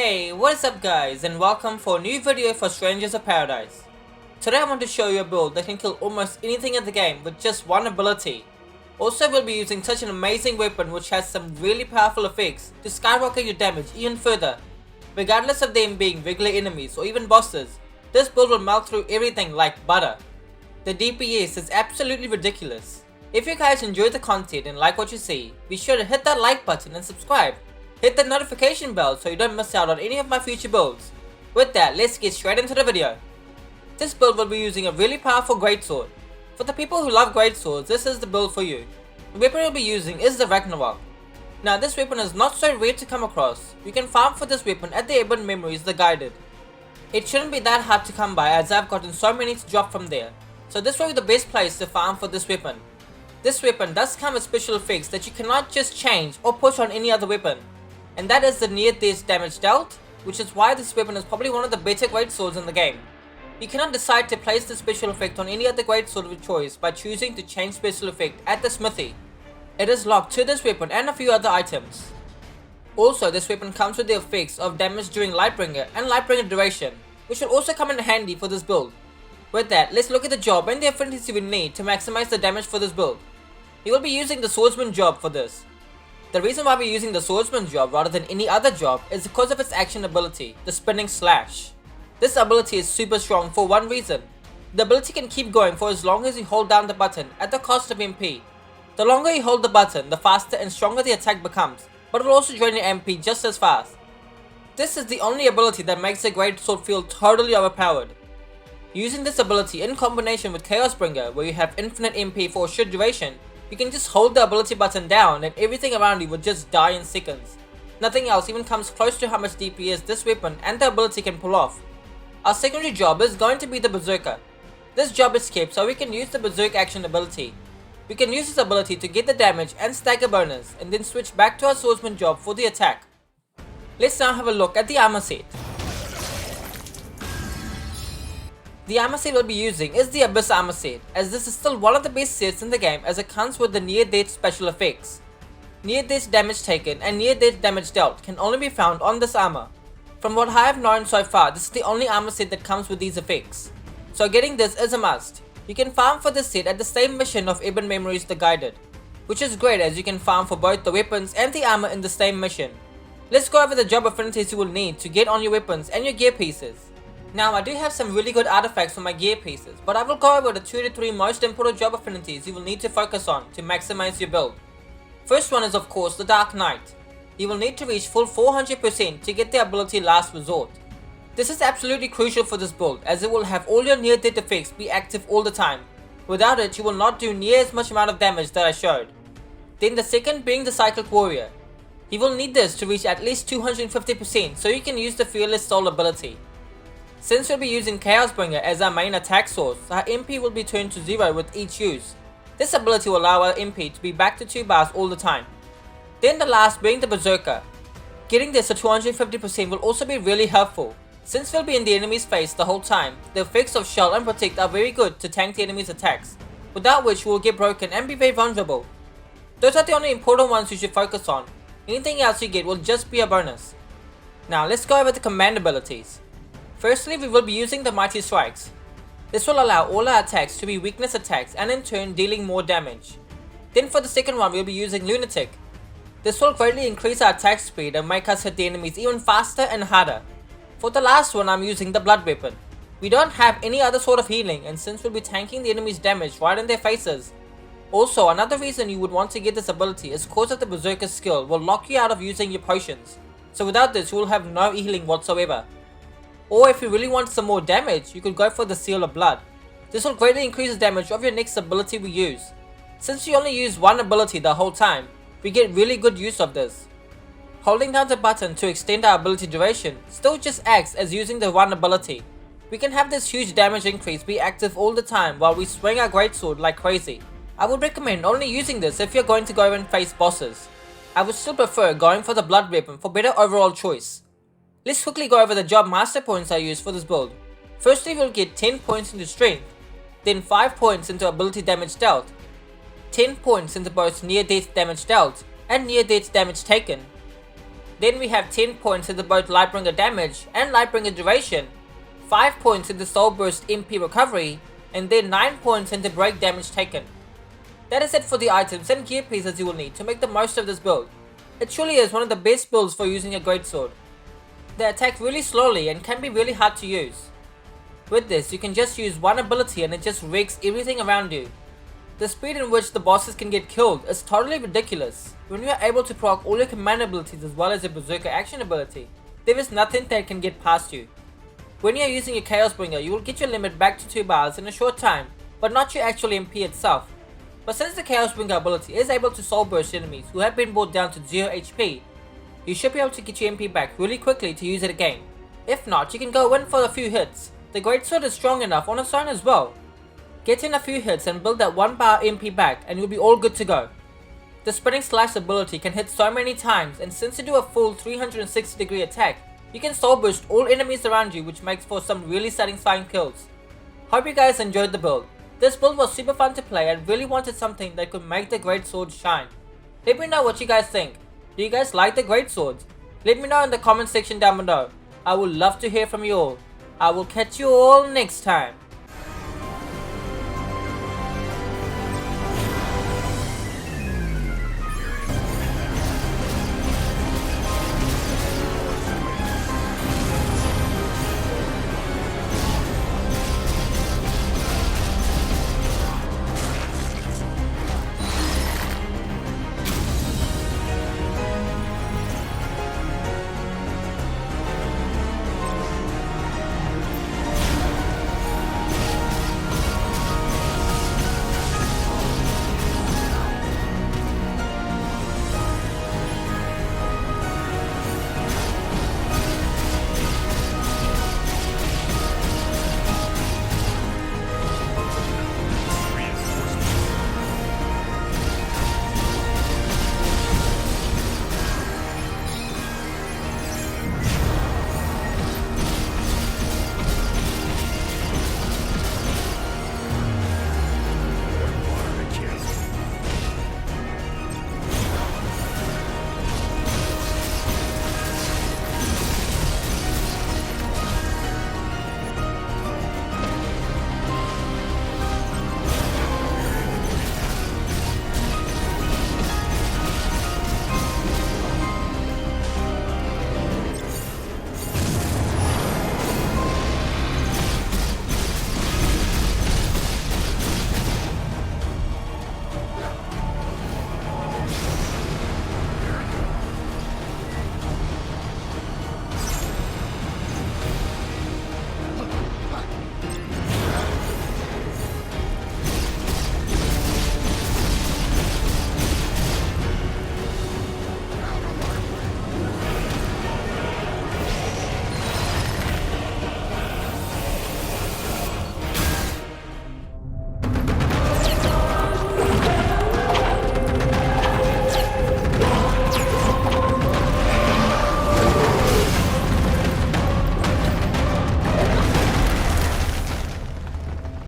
Hey, what is up guys, and welcome for a new video for Strangers of Paradise. Today I want to show you a build that can kill almost anything in the game with just one ability. Also we'll be using such an amazing weapon which has some really powerful effects to skyrocket your damage even further. Regardless of them being regular enemies or even bosses, this build will melt through everything like butter. The DPS is absolutely ridiculous. If you guys enjoyed the content and like what you see, be sure to hit that like button and subscribe. Hit the notification bell so you don't miss out on any of my future builds. With that, let's get straight into the video. This build will be using a really powerful greatsword. For the people who love greatswords, this is the build for you. The weapon we'll be using is the Ragnarok. Now this weapon is not so rare to come across. You can farm for this weapon at the Ebon Memories, the guided. It shouldn't be that hard to come by as I've gotten so many to drop from there. So this will be the best place to farm for this weapon. This weapon does come with special effects that you cannot just change or put on any other weapon. And that is the near death damage dealt, which is why this weapon is probably one of the better greatswords in the game. You cannot decide to place the special effect on any other greatsword of your choice by choosing to change special effect at the smithy. It is locked to this weapon and a few other items. Also, this weapon comes with the effects of damage during Lightbringer and Lightbringer duration, which will also come in handy for this build. With that, let's look at the job and the affinities you will need to maximize the damage for this build. You will be using the swordsman job for this. The reason why we're using the swordsman job rather than any other job is because of its action ability, the spinning slash. This ability is super strong for one reason. The ability can keep going for as long as you hold down the button at the cost of MP. The longer you hold the button, the faster and stronger the attack becomes, but it will also drain your MP just as fast. This is the only ability that makes the greatsword feel totally overpowered. Using this ability in combination with Chaosbringer, where you have infinite MP for a short duration, you can just hold the ability button down and everything around you will just die in seconds. Nothing else even comes close to how much DPS this weapon and the ability can pull off. Our secondary job is going to be the Berserker. This job is kept so we can use the Berserk action ability. We can use this ability to get the damage and stagger bonus and then switch back to our swordsman job for the attack. Let's now have a look at the armor set. The armor set we'll be using is the Abyss armor set, as this is still one of the best sets in the game as it comes with the near death special effects. Near death damage taken and near death damage dealt can only be found on this armor. From what I have known so far, this is the only armor set that comes with these effects. So getting this is a must. You can farm for this set at the same mission of Ebon Memories the Guided, which is great as you can farm for both the weapons and the armor in the same mission. Let's go over the job affinities you will need to get on your weapons and your gear pieces. Now I do have some really good artifacts for my gear pieces, but I will go over the 2 to 3 most important job affinities you will need to focus on to maximize your build. First one is of course the Dark Knight. You will need to reach full 400% to get the ability Last Resort. This is absolutely crucial for this build as it will have all your near death effects be active all the time. Without it you will not do near as much amount of damage that I showed. Then the second being the Cyclic Warrior. You will need this to reach at least 250% so you can use the Fearless Soul ability. Since we'll be using Chaosbringer as our main attack source, our MP will be turned to 0 with each use. This ability will allow our MP to be back to 2 bars all the time. Then the last being the Berserker. Getting this to 250% will also be really helpful. Since we'll be in the enemy's face the whole time, the effects of Shell and Protect are very good to tank the enemy's attacks, without which you will get broken and be very vulnerable. Those are the only important ones you should focus on. Anything else you get will just be a bonus. Now let's go over the command abilities. Firstly, we will be using the Mighty Strikes. This will allow all our attacks to be weakness attacks and in turn dealing more damage. Then for the second one, we'll be using Lunatic. This will greatly increase our attack speed and make us hit the enemies even faster and harder. For the last one, I'm using the Blood Weapon. We don't have any other sort of healing, and since we'll be tanking the enemy's damage right in their faces. Also, another reason you would want to get this ability is because of the Berserker skill will lock you out of using your potions. So without this, you will have no healing whatsoever. Or if you really want some more damage, you could go for the Seal of Blood. This will greatly increase the damage of your next ability we use. Since you only use one ability the whole time, we get really good use of this. Holding down the button to extend our ability duration still just acts as using the one ability. We can have this huge damage increase be active all the time while we swing our greatsword like crazy. I would recommend only using this if you're going to go and face bosses. I would still prefer going for the Blood Weapon for better overall choice. Let's quickly go over the job master points I use for this build. Firstly, we'll get 10 points into strength, then 5 points into ability damage dealt, 10 points into both near death damage dealt and near death damage taken, Then we have 10 points in the both Lightbringer damage and Lightbringer duration, 5 points in the Soul Burst MP recovery, and then 9 points in the break damage taken. That is it for the items and gear pieces you will need to make the most of this build. It truly is one of the best builds for using a Greatsword. They attack really slowly and can be really hard to use. With this, you can just use one ability and it just wrecks everything around you. The speed in which the bosses can get killed is totally ridiculous. When you are able to proc all your command abilities as well as your berserker action ability, there is nothing that can get past you. When you are using your Chaos Bringer, you will get your limit back to 2 bars in a short time, but not your actual MP itself. But since the Chaos Bringer ability is able to soul burst enemies who have been brought down to 0 HP, you should be able to get your MP back really quickly to use it again. If not, you can go in for a few hits. The Greatsword is strong enough on its own as well. Get in a few hits and build that 1 bar MP back and you'll be all good to go. The spinning slash ability can hit so many times, and since you do a full 360 degree attack, you can soul burst all enemies around you, which makes for some really satisfying kills. Hope you guys enjoyed the build. This build was super fun to play and really wanted something that could make the Greatsword shine. Let me know what you guys think. Do you guys like the Greatswords? Let me know in the comment section down below. I would love to hear from you all. I will catch you all next time.